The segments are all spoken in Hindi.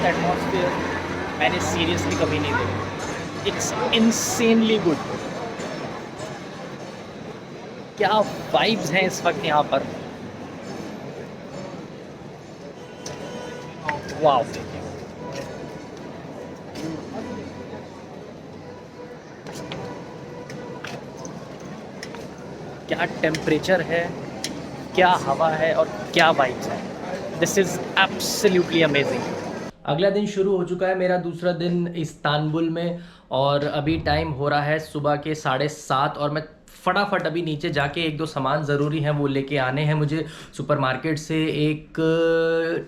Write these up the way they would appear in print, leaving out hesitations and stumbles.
बेस्ट एटमॉस्फेयर मैंने सीरियसली कभी नहीं देखा। It's insanely good. क्या वाइब्स हैं इस वक्त यहाँ पर, वाव। क्या टेम्परेचर है, क्या हवा है और क्या वाइब्स है। This is absolutely amazing. अगला दिन शुरू हो चुका है, मेरा दूसरा दिन इस्तांबुल में, और अभी टाइम हो रहा है सुबह के 7:30 और मैं फटाफट अभी नीचे जाके एक दो सामान ज़रूरी हैं वो लेके आने हैं मुझे सुपरमार्केट से। एक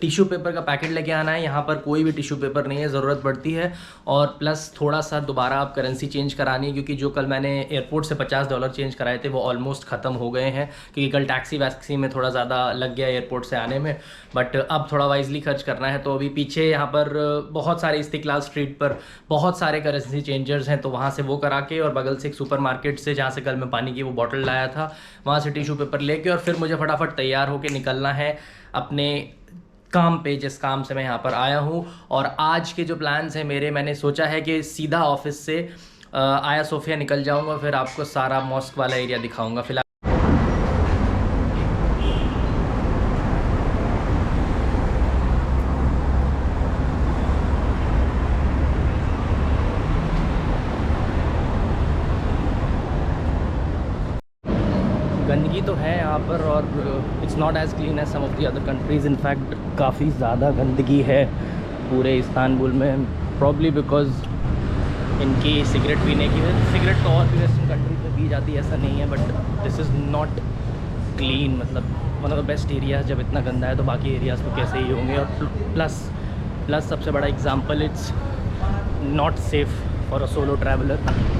टिश्यू पेपर का पैकेट लेके आना है, यहाँ पर कोई भी टिश्यू पेपर नहीं है, ज़रूरत पड़ती है। और प्लस थोड़ा सा दोबारा अब करेंसी चेंज करानी है, क्योंकि जो कल मैंने एयरपोर्ट से $50 चेंज कराए थे वो ऑलमोस्ट ख़त्म हो गए हैं, क्योंकि कल टैक्सी वैक्सी में थोड़ा ज़्यादा लग गया एयरपोर्ट से आने में। बट अब थोड़ा वाइजली खर्च करना है। तो अभी पीछे यहाँ पर बहुत सारे इस्तिकलाल स्ट्रीट पर बहुत सारे करेंसी चेंजर्स हैं, तो वहाँ से वो करा के, और बगल से एक सुपरमार्केट से जहाँ से कल मैं पानी की वो बॉटल लाया था वहाँ से टिश्यू पेपर लेके, और फिर मुझे फटाफट तैयार होकर निकलना है अपने काम पे, जिस काम से मैं यहाँ पर आया हूँ। और आज के जो प्लान्स हैं मेरे, मैंने सोचा है कि सीधा ऑफिस से आया सोफिया निकल जाऊँगा, फिर आपको सारा मॉस्क वाला एरिया दिखाऊँगा। फिलहाल गंदगी तो है यहाँ पर, और it's not as clean as some of the other countries. In fact काफ़ी ज़्यादा गंदगी है पूरे इस्तांबुल में, प्रॉब्ली बिकॉज इनकी सिगरेट पीने की वजह। सिगरेट तो और भी वेस्टर्न कंट्रीज में पी जाती है, ऐसा नहीं है, but this is not clean. मतलब one of the best areas जब इतना गंदा है तो बाकी एरियाज़ तो कैसे ही होंगे। और प्लस सबसे बड़ा example, it's not safe for a solo traveller.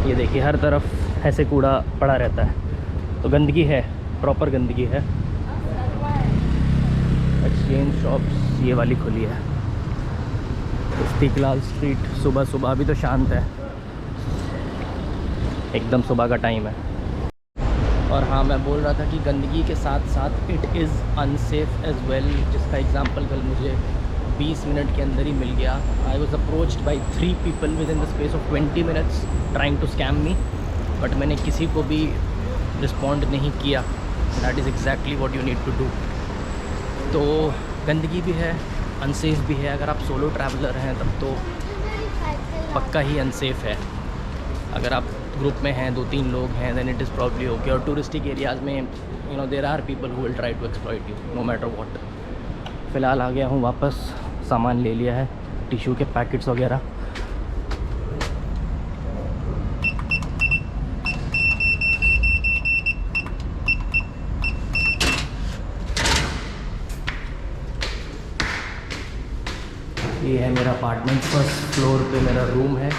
ये देखिए हर तरफ ऐसे कूड़ा पड़ा रहता है, तो गंदगी है, प्रॉपर गंदगी है। एक्सचेंज शॉप्स ये वाली खुली है, इस्तिकलाल स्ट्रीट सुबह सुबह, अभी तो शांत है, एकदम सुबह का टाइम है। और हाँ, मैं बोल रहा था कि गंदगी के साथ साथ it is unsafe as well, जिसका एग्जांपल कल मुझे 20 मिनट के अंदर ही मिल गया। I was approached by 3 people within the space of 20 minutes trying to scam me, but मैंने किसी को भी रिस्पॉन्ड नहीं किया। That is exactly what you need to do. तो गंदगी भी है, अनसेफ भी है। अगर आप सोलो ट्रैवलर हैं तब तो पक्का ही अनसेफ है। अगर आप ग्रुप में हैं, 2-3 लोग हैं, then it is probably okay. और टूरिस्टिक एरियाज़ में you know there are people who will try to exploit you no matter what. फ़िलहाल आ गया हूँ वापस, सामान ले लिया है, टिश्यू के पैकेट्स वगैरह। ये है मेरा अपार्टमेंट, फर्स्ट फ्लोर पे मेरा रूम है,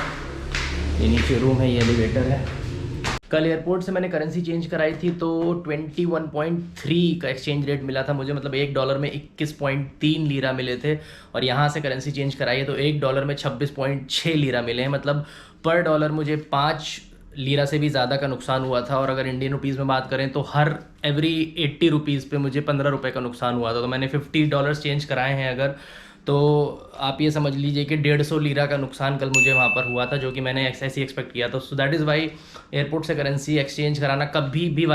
ये नीचे रूम है, ये एलिवेटर है। कल एयरपोर्ट से मैंने करेंसी चेंज कराई थी तो 21.3 का एक्सचेंज रेट मिला था मुझे, मतलब $1 में 21.3 लीरा मिले थे। और यहाँ से करेंसी चेंज कराई है तो $1 में 26.6 लीरा मिले हैं, मतलब पर डॉलर मुझे 5 लीरा से भी ज़्यादा का नुकसान हुआ था। और अगर इंडियन रुपीज़ में बात करें तो हर एवरी 80 रुपीज़ पे मुझे 15 रुपये का नुकसान हुआ था। तो मैंने $50 चेंज कराए हैं अगर, तो आप ये समझ लीजिए कि 150 लीरा का नुकसान कल मुझे वहाँ पर हुआ था, जो कि मैंने ऐसे ही एक्सपेक्ट किया था। So that is why airport से करेंसी एक्सचेंज कराना कभी भी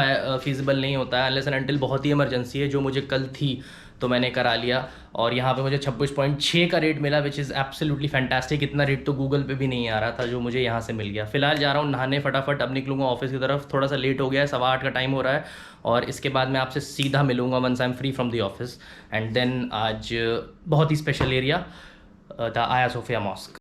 फीजिबल नहीं होता है, अनलेस एंड अनटिल बहुत ही इमरजेंसी है, जो मुझे कल थी तो मैंने करा लिया। और यहाँ पे मुझे 26.6 का रेट मिला, विच इज़ एब्सोल्युटली फैंटास्टिक। इतना रेट तो गूगल पे भी नहीं आ रहा था जो मुझे यहाँ से मिल गया। फिलहाल जा रहा हूँ नहाने फटाफट, अब निकलूँगा ऑफिस की तरफ। थोड़ा सा लेट हो गया है, 8:15 का टाइम हो रहा है, और इसके बाद मैं आपसे सीधा मिलूँगा once I am free from the office. And then आज बहुत ही special area, the Aya Sophia mosque.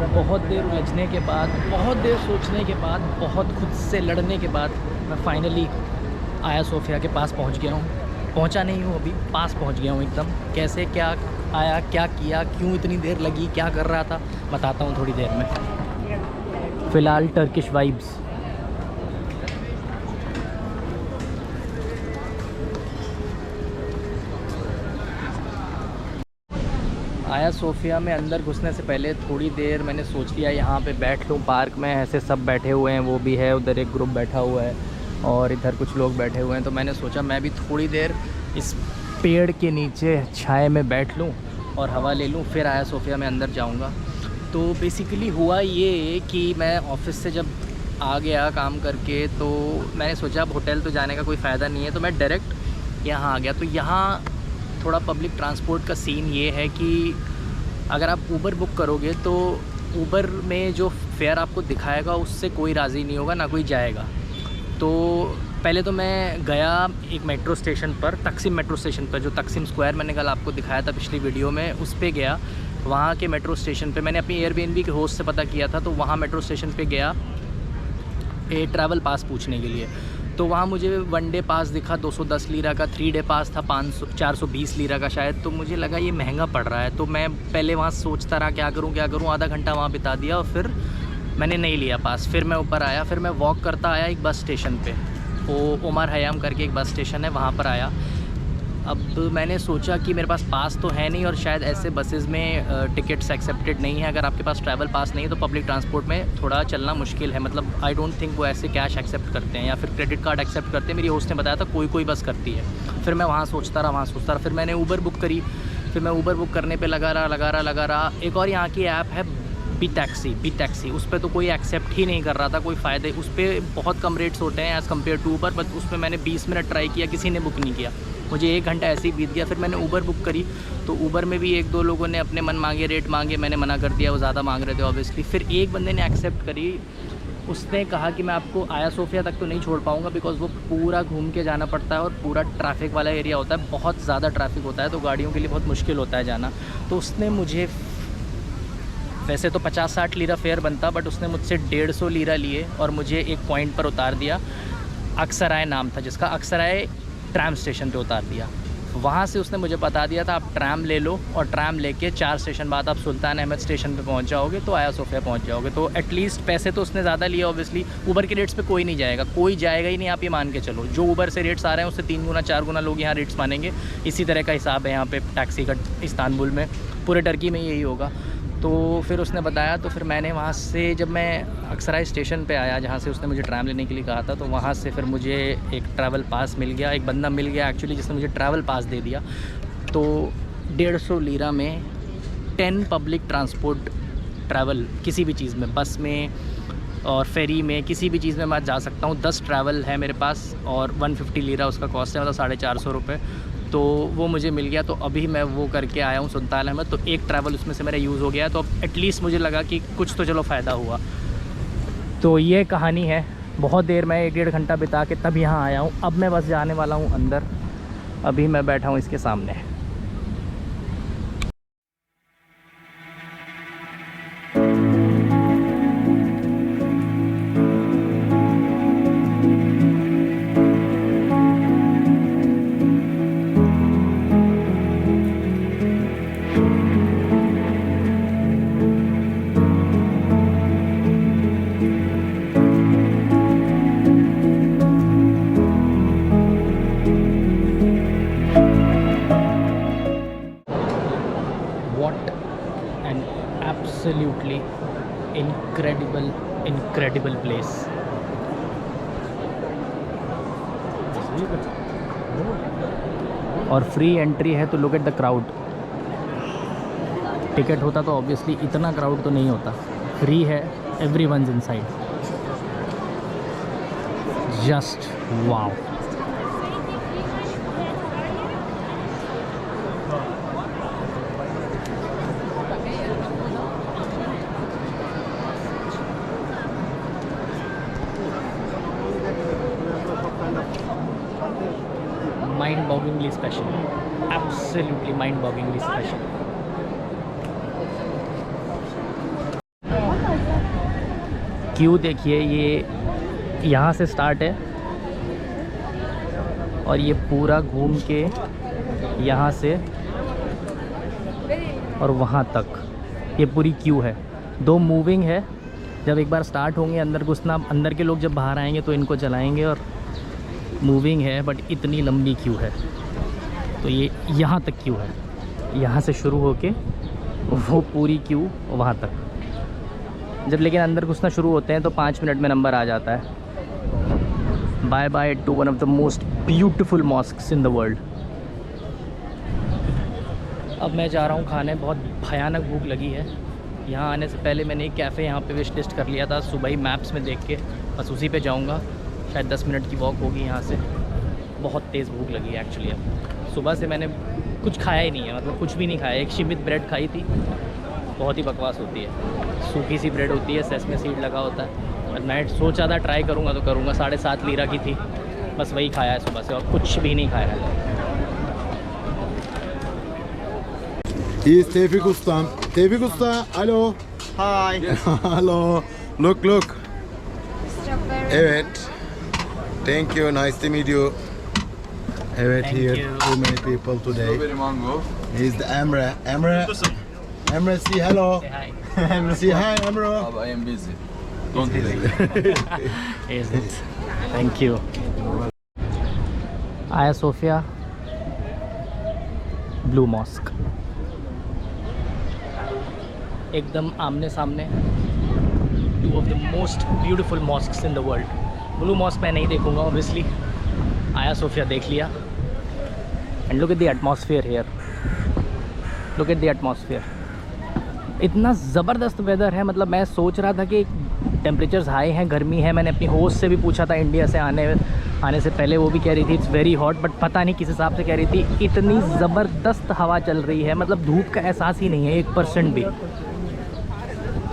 बहुत देर उलझने के बाद, बहुत देर सोचने के बाद, बहुत खुद से लड़ने के बाद मैं फाइनली आया सोफिया के पास पहुंच गया हूं। पहुंचा नहीं हूं अभी, पास पहुंच गया हूं एकदम। कैसे, क्या आया, क्या किया, क्यों इतनी देर लगी, क्या कर रहा था, बताता हूं थोड़ी देर में। फ़िलहाल टर्किश वाइब्स। आया सोफिया में अंदर घुसने से पहले थोड़ी देर मैंने सोच लिया यहाँ पे बैठ लूँ। पार्क में ऐसे सब बैठे हुए हैं, वो भी है उधर एक ग्रुप बैठा हुआ है और इधर कुछ लोग बैठे हुए हैं। तो मैंने सोचा मैं भी थोड़ी देर इस पेड़ के नीचे छाए में बैठ लूँ और हवा ले लूँ, फिर आया सोफिया में अंदर जाऊँगा। तो बेसिकली हुआ ये कि मैं ऑफ़िस से जब आ गया काम करके तो मैंने सोचा अब होटल तो जाने का कोई फ़ायदा नहीं है, तो मैं डायरेक्ट यहाँ आ गया। तो यहाँ थोड़ा पब्लिक ट्रांसपोर्ट का सीन ये है कि अगर आप ऊबर बुक करोगे तो ऊबर में जो फेयर आपको दिखाएगा उससे कोई राज़ी नहीं होगा, ना कोई जाएगा। तो पहले तो मैं गया एक मेट्रो स्टेशन पर, तकसीम मेट्रो स्टेशन पर, जो तकसीम स्क्वायर मैंने कल आपको दिखाया था पिछली वीडियो में, उस पे गया। वहाँ के मेट्रो स्टेशन पे मैंने अपनी एयरबीएनबी के होस्ट से पता किया था, तो वहाँ मेट्रो स्टेशन पे गया ट्रैवल पास पूछने के लिए। तो वहाँ मुझे 1 डे पास दिखा 210 लीरा का, 3 डे पास था 420 लीरा का शायद। तो मुझे लगा ये महंगा पड़ रहा है, तो मैं पहले वहाँ सोचता रहा क्या करूँ, आधा घंटा वहाँ बिता दिया और फिर मैंने नहीं लिया पास। फिर मैं ऊपर आया, फिर मैं वॉक करता आया एक बस स्टेशन पे, वो उमर हयाम करके एक बस स्टेशन है, वहाँ पर आया। अब मैंने सोचा कि मेरे पास पास तो है नहीं और शायद ऐसे बसेस में टिकट्स एक्सेप्टेड नहीं है। अगर आपके पास ट्रैवल पास नहीं है तो पब्लिक ट्रांसपोर्ट में थोड़ा चलना मुश्किल है। मतलब आई डोंट थिंक वो ऐसे कैश एक्सेप्ट करते हैं या फिर क्रेडिट कार्ड एक्सेप्ट करते हैं। मेरी होस्ट ने बताया था कोई बस करती है। फिर मैं वहाँ सोचता रहा, फिर मैंने ऊबर बुक करी। फिर मैं ऊबर बुक करने पर लगा रहा। एक और यहाँ की ऐप है बी टैक्सी, उस पर तो कोई एक्सेप्ट ही नहीं कर रहा था, कोई फ़ायदे। उस पर बहुत कम रेट्स होते हैं as compared to Uber, but उस पर मैंने 20 मिनट ट्राई किया, किसी ने बुक नहीं किया। मुझे 1 घंटा ऐसे ही बीत गया। फिर मैंने ऊबर बुक करी तो ऊबर में भी 1-2 लोगों ने अपने मन मांगे रेट मांगे, मैंने मना कर दिया, वो ज़्यादा मांग रहे थे ऑब्वियसली। फिर एक बंदे ने एक्सेप्ट करी, उसने कहा कि मैं आपको आया सोफिया तक तो नहीं छोड़ पाऊँगा बिकॉज़ वो पूरा घूम के जाना पड़ता है और पूरा ट्रैफिक वाला एरिया होता है, बहुत ज़्यादा ट्रैफिक होता है, तो गाड़ियों के लिए बहुत मुश्किल होता है जाना। तो उसने मुझे, वैसे तो 50-60 लीरा फेयर बनता, बट उसने मुझसे 150 लीरा लिए और मुझे एक पॉइंट पर उतार दिया। अक्सराय नाम था जिसका, अक्सराय ट्रैम स्टेशन पे उतार दिया। वहाँ से उसने मुझे बता दिया था आप ट्रैम ले लो और ट्रैम लेके 4 स्टेशन बाद आप सुल्तान अहमद स्टेशन पे पहुँच जाओगे तो आया सोफिया पहुँच जाओगे। तो एटलीस्ट पैसे तो उसने ज़्यादा लिए ऑब्वियसली। ऊबर के रेट्स पे कोई नहीं जाएगा, कोई जाएगा ही नहीं, आप ये मान के चलो। जो ऊबर से रेट्स आ रहे हैं उससे 3 गुना 4 गुना लोग यहाँ रेट्स मानेंगे। इसी तरह का हिसाब है यहाँ पे टैक्सी का इस्तांबुल में, पूरे टर्की में यही होगा। तो फिर उसने बताया, तो फिर मैंने वहाँ से, जब मैं अक्सराय स्टेशन पे आया जहाँ से उसने मुझे ट्रैम लेने के लिए कहा था, तो वहाँ से फिर मुझे एक ट्रैवल पास मिल गया। एक बंदा मिल गया एक्चुअली जिसने मुझे ट्रैवल पास दे दिया। तो 150 लीरा में 10 पब्लिक ट्रांसपोर्ट ट्रैवल, किसी भी चीज़ में, बस में और फेरी में, किसी भी चीज़ में मैं जा सकता हूँ। 10 ट्रैवल है मेरे पास और 150 लीरा उसका कॉस्ट है, मतलब 450 रुपये। तो वो मुझे मिल गया, तो अभी मैं वो करके आया हूँ सुल्तान अहमद। तो एक ट्रैवल उसमें से मेरा यूज़ हो गया, तो अब एटलीस्ट मुझे लगा कि कुछ तो चलो फ़ायदा हुआ। तो ये कहानी है। बहुत देर मैं 1-1.5 घंटा बिता के तब यहाँ आया हूँ। अब मैं बस जाने वाला हूँ अंदर। अभी मैं बैठा हूँ इसके सामने। Absolutely incredible place. और फ्री एंट्री है, तो look at the crowd. Ticket होता तो ऑब्वियसली इतना क्राउड तो नहीं होता। फ्री है, एवरीवन्स इनसाइड। जस्ट वाव। Mind-bogglingly special, absolutely mind-bogglingly special. Q देखिए, ये यहाँ से स्टार्ट है और ये पूरा घूम के यहाँ से और वहाँ तक ये पूरी क्यू है। 2 मूविंग है, जब एक बार स्टार्ट होंगे अंदर घुसना, अंदर के लोग जब बाहर आएंगे तो इनको चलाएंगे, और मूविंग है, बट इतनी लंबी क्यू है। तो ये यहाँ तक क्यू है, यहाँ से शुरू होके वो पूरी क्यू वहाँ तक। जब लेकिन अंदर घुसना शुरू होते हैं तो 5 मिनट में नंबर आ जाता है। Bye bye to one of the most beautiful mosques in the world. अब मैं जा रहा हूँ खाने, बहुत भयानक भूख लगी है। यहाँ आने से पहले मैंने एक कैफ़े यहाँ पे विश लिस्ट कर लिया था सुबह ही मैप्स में देख के, बस उसी पे जाऊँगा। शायद 10 मिनट की वॉक होगी यहाँ से। बहुत तेज़ भूख लगी है एक्चुअली। अब सुबह से मैंने कुछ खाया ही नहीं है, मतलब कुछ भी नहीं खाया। एक शिमित ब्रेड खाई थी, बहुत ही बकवास होती है, सूखी सी ब्रेड होती है, सेसमे सीड लगा होता है। और मैं सोचा था ट्राई करूँगा तो करूँगा। 7.5 लीरा की थी, बस वही खाया है सुबह से और कुछ भी नहीं खाया है। He is Tevfik Usta. Tevfik Usta, hello. Hi. Hello. Look. Evet. Thank you. Nice to meet you. Evet, Thank here you. too many people today. Strawberry mango. He's the Emre. Emre, say hello. Say hi. Say hi, Emre. I am busy. Don't delay. Is it? Thank you. Aya Sophia blue mosque, एकदम आमने सामने। Two of the most beautiful mosques in the world. Blue mosque मैं नहीं देखूंगा ऑब्वियसली, आया सोफिया देख लिया। And look at the atmosphere here, look at the atmosphere. इतना ज़बरदस्त वेदर है, मतलब मैं सोच रहा था कि टेम्परेचर्स हाई हैं, गर्मी है। मैंने अपनी होस्ट से भी पूछा था इंडिया से आने से पहले, वो भी कह रही थी इट्स वेरी हॉट, बट पता नहीं किस हिसाब से कह रही थी। इतनी ज़बरदस्त हवा चल रही है, मतलब धूप का एहसास ही नहीं है 1% भी।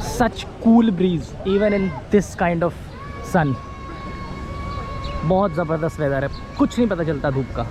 Such cool breeze even in this kind of sun. बहुत ज़बरदस्त वेदर है, कुछ नहीं पता चलता धूप का।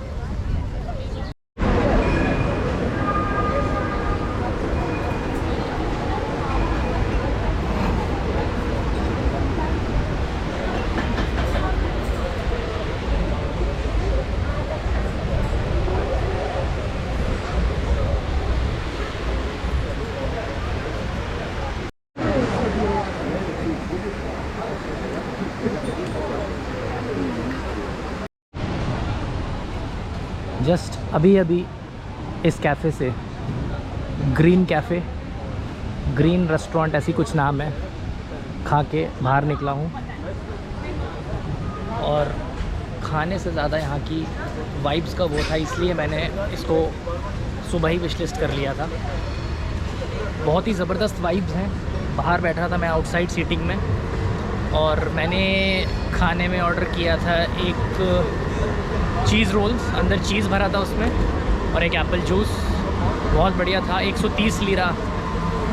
जस्ट अभी इस कैफ़े से, ग्रीन कैफ़े, ग्रीन रेस्टोरेंट ऐसी कुछ नाम है, खा के बाहर निकला हूँ। और खाने से ज़्यादा यहाँ की वाइब्स का वो था, इसलिए मैंने इसको सुबह ही विश लिस्ट कर लिया था। बहुत ही ज़बरदस्त वाइब्स हैं। बाहर बैठा था मैं आउटसाइड सीटिंग में, और मैंने खाने में ऑर्डर किया था एक चीज़ रोल्स, अंदर चीज़ भरा था उसमें, और एक एप्पल जूस। बहुत बढ़िया था। 130 लीरा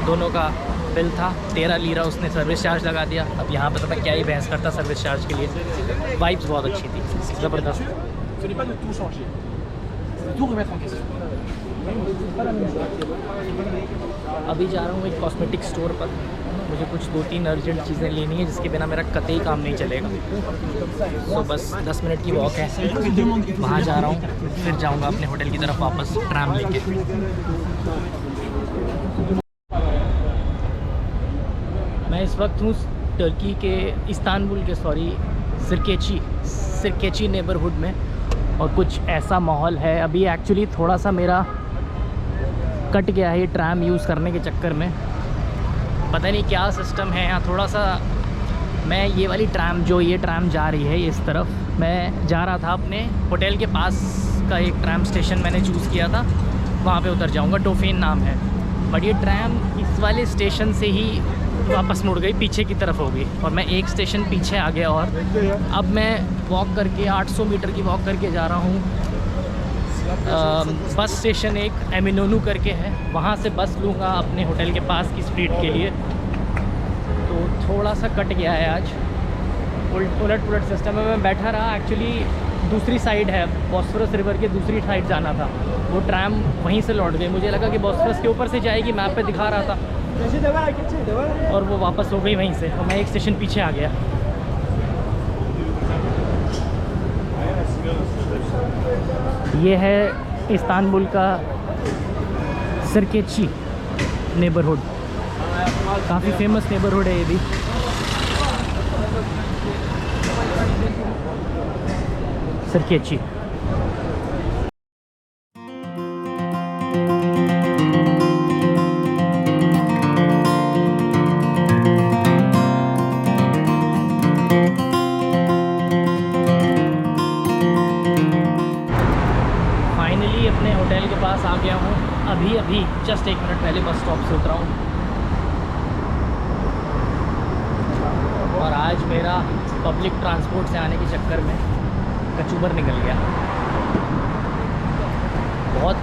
दोनों का बिल था। 13 लीरा उसने सर्विस चार्ज लगा दिया। अब यहाँ पे तो मैं क्या ही बहस करता सर्विस चार्ज के लिए। वाइब्स बहुत अच्छी थी, ज़बरदस्त। अभी जा रहा हूँ एक कॉस्मेटिक स्टोर पर, मुझे कुछ 2-3 अर्जेंट चीज़ें लेनी है जिसके बिना मेरा कतई काम नहीं चलेगा। तो बस 10 मिनट की वॉक है, वहाँ जा रहा हूँ, फिर जाऊँगा अपने होटल की तरफ वापस ट्राम लेके। मैं इस वक्त हूँ टर्की के इस्तांबुल के सिरकेची नेबरहुड में, और कुछ ऐसा माहौल है। अभी एक्चुअली थोड़ा सा मेरा कट गया है ये ट्राम यूज़ करने के चक्कर में, पता नहीं क्या सिस्टम है यहाँ। थोड़ा सा मैं ये वाली ट्राम, जो ये ट्राम जा रही है इस तरफ, मैं जा रहा था अपने होटल के पास का एक ट्राम स्टेशन मैंने चूज़ किया था, वहाँ पे उतर जाऊँगा, टोफेन नाम है। बट ये ट्राम इस वाले स्टेशन से ही वापस मुड़ गई, पीछे की तरफ हो गई, और मैं एक स्टेशन पीछे आ गया। और अब मैं वॉक करके 800 मीटर की वॉक करके जा रहा हूँ। बस स्टेशन एक एमिनोनू करके है, वहाँ से बस लूँगा अपने होटल के पास की स्ट्रीट के लिए। तो थोड़ा सा कट गया है आज, उलट पुलट सिस्टम में मैं बैठा रहा। एक्चुअली दूसरी साइड है, बॉस्फोरस रिवर के दूसरी साइड जाना था, वो ट्रैम वहीं से लौट गई। मुझे लगा कि बॉस्फोरस के ऊपर से जाएगी, मैप पे दिखा रहा था, और वो वापस हो गई वहीं से, और मैं एक स्टेशन पीछे आ गया। ये है इस्तांबुल का सिरकेची नेबरहुड, काफ़ी फेमस नेबरहुड है ये भी। सिरकेची फाइनली अपने होटल के पास आ गया हूँ। अभी जस्ट 1 मिनट पहले बस स्टॉप से उतरा हूँ और आज मेरा पब्लिक ट्रांसपोर्ट से आने के चक्कर में कचूबर निकल गया। बहुत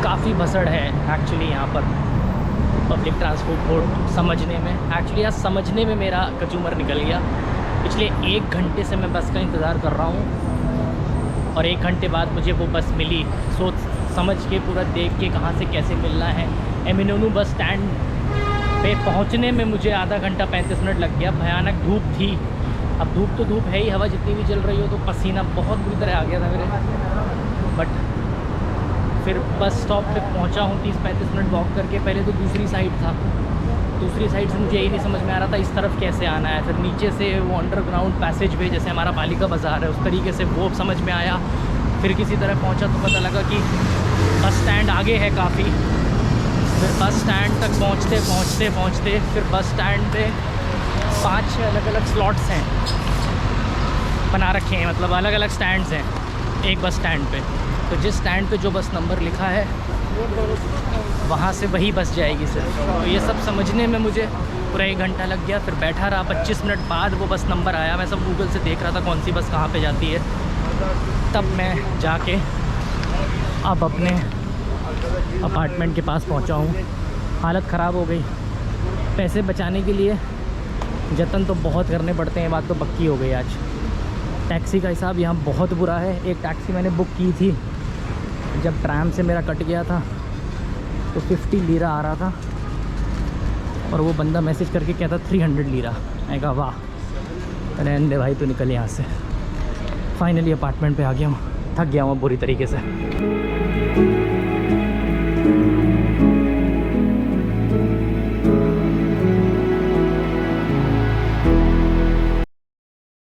काफ़ी भसड़ है एक्चुअली यहाँ पर पब्लिक ट्रांसपोर्ट समझने में। एक्चुअली आज समझने में मेरा कचूमर निकल गया। पिछले 1 घंटे से मैं बस का इंतज़ार कर रहा हूँ और 1 घंटे बाद मुझे वो बस मिली। सोच समझ के पूरा देख के कहाँ से कैसे मिलना है। एमिनोनू बस स्टैंड पे पहुँचने में मुझे आधा घंटा 35 मिनट लग गया। भयानक धूप थी। अब धूप तो धूप है ही, हवा जितनी भी चल रही हो तो पसीना बहुत बुरी तरह आ गया था मेरे। बट फिर बस स्टॉप पे पहुंचा हूँ 30-35 मिनट वॉक करके। पहले तो दूसरी साइड था, दूसरी साइड से मुझे यही नहीं समझ में आ रहा था इस तरफ कैसे आना है। फिर नीचे से वो अंडरग्राउंड पैसेज वे जैसे हमारा पालिका बाज़ार है उस तरीके से वो समझ में आया। फिर किसी तरह पहुंचा तो पता लगा कि बस स्टैंड आगे है काफ़ी। फिर बस स्टैंड तक पहुँचते फिर बस स्टैंड पे 5-6 अलग अलग स्लॉट्स हैं बना रखे हैं, मतलब अलग अलग स्टैंड्स हैं एक बस स्टैंड पे। तो जिस स्टैंड पे जो बस नंबर लिखा है वहाँ से वही बस जाएगी सर। तो ये सब समझने में मुझे पूरा 1 घंटा लग गया। फिर बैठा रहा, 25 मिनट बाद वो बस नंबर आया। मैं सब गूगल से देख रहा था कौन सी बस कहाँ पे जाती है। तब मैं जाके अब अपने अपार्टमेंट के पास पहुँचा हूँ। हालत ख़राब हो गई। पैसे बचाने के लिए जतन तो बहुत करने पड़ते हैं, बात तो पक्की हो गई आज। टैक्सी का हिसाब यहाँ बहुत बुरा है। एक टैक्सी मैंने बुक की थी जब ट्रैम से मेरा कट गया था तो 50 लीरा आ रहा था और वो बंदा मैसेज करके कहता 300 लीरा। मैं कहा वाह, रहने दे भाई, तो निकल यहाँ से। फाइनली अपार्टमेंट पे आ गया हूँ। थक गया हूँ बुरी तरीके से।